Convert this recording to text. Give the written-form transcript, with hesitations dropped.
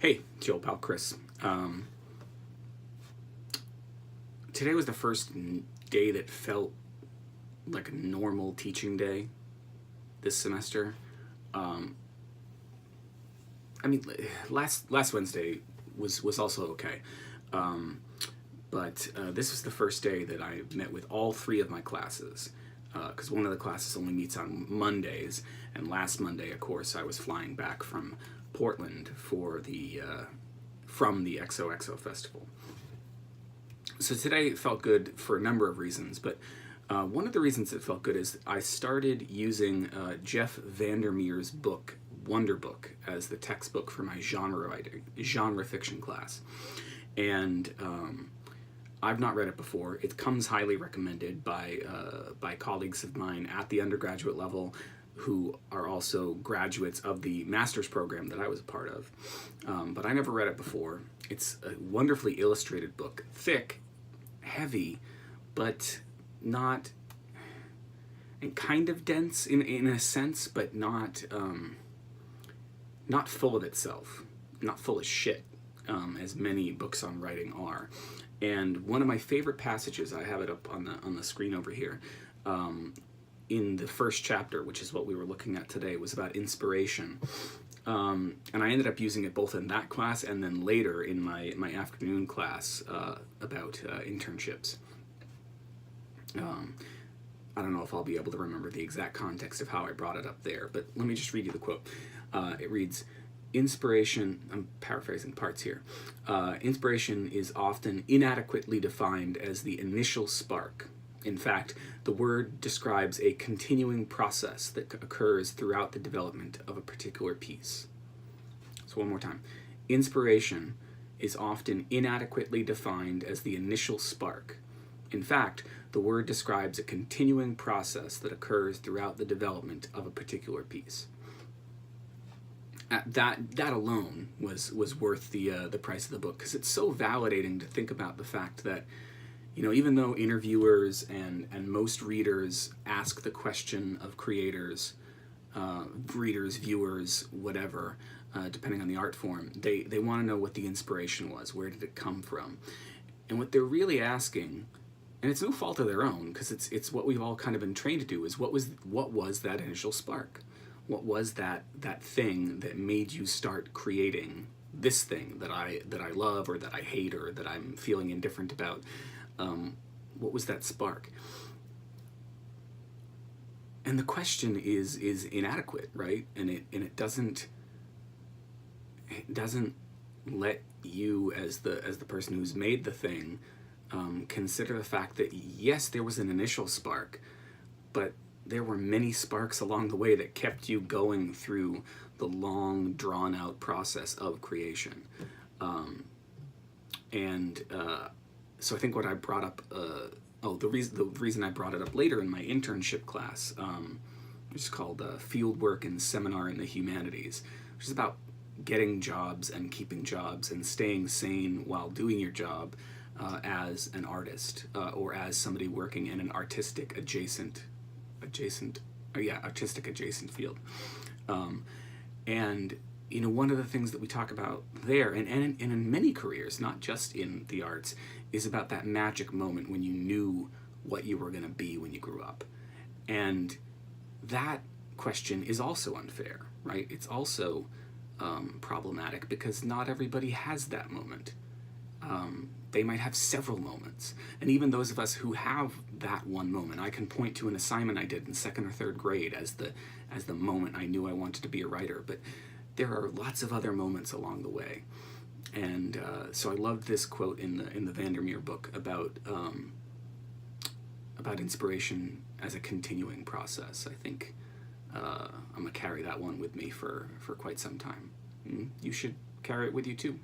Hey, it's your old pal Chris. Today was the first day that felt like a normal teaching day this semester. Um, I mean, last Wednesday was also okay, um, but this was the first day that I met with all three of my classes. Because one of the classes only meets on Mondays, and last Monday, of course, I was flying back from Portland for the from the XOXO festival. So today felt good for a number of reasons, but one of the reasons it felt good is I started using Jeff Vandermeer's book, Wonder Book, as the textbook for my genre fiction class. And I've not read it before. It comes highly recommended by colleagues of mine at the undergraduate level who are also graduates of the master's program that I was a part of. But I never read it before. It's a wonderfully illustrated book, thick, heavy, but not, and kind of dense in a sense, but not full of itself, not full of shit, as many books on writing are. And one of my favorite passages, I have it up on the screen over here, in the first chapter, which is what we were looking at today, was about inspiration. And I ended up using it both in that class and then later in my afternoon class about internships. I don't know if I'll be able to remember the exact context of how I brought it up there, but let me just read you the quote. It reads, inspiration, I'm paraphrasing parts here, inspiration is often inadequately defined as the initial spark. In fact, the word describes a continuing process that occurs throughout the development of a particular piece. So one more time. Inspiration is often inadequately defined as the initial spark. In fact, the word describes a continuing process that occurs throughout the development of a particular piece. That alone was worth the price of the book, because it's so validating to think about the fact that, you know, even though interviewers and most readers ask the question of creators, readers, viewers, whatever, depending on the art form, they want to know what the inspiration was, where did it come from, and what they're really asking, and it's no fault of their own, because it's what we've all kind of been trained to do, is what was that initial spark? What was that thing that made you start creating this thing that I love, or that I hate, or that I'm feeling indifferent about? What was that spark? And the question is inadequate, right? And it doesn't let you, as the person who's made the thing, consider the fact that yes, there was an initial spark, but there were many sparks along the way that kept you going through the long, drawn-out process of creation. So I think what I brought up, the reason I brought it up later in my internship class, which is called Fieldwork and Seminar in the Humanities, which is about getting jobs and keeping jobs and staying sane while doing your job as an artist, or as somebody working in an artistic adjacent field. And you know, one of the things that we talk about there, and in many careers, not just in the arts, is about that magic moment when you knew what you were going to be when you grew up. And that question is also unfair, right? It's also problematic, because not everybody has that moment. They might have several moments. And even those of us who have that one moment, I can point to an assignment I did in second or third grade as the moment I knew I wanted to be a writer. But there are lots of other moments along the way. And so I loved this quote in the Vandermeer book about inspiration as a continuing process. I think I'm gonna carry that one with me for quite some time. You should carry it with you too.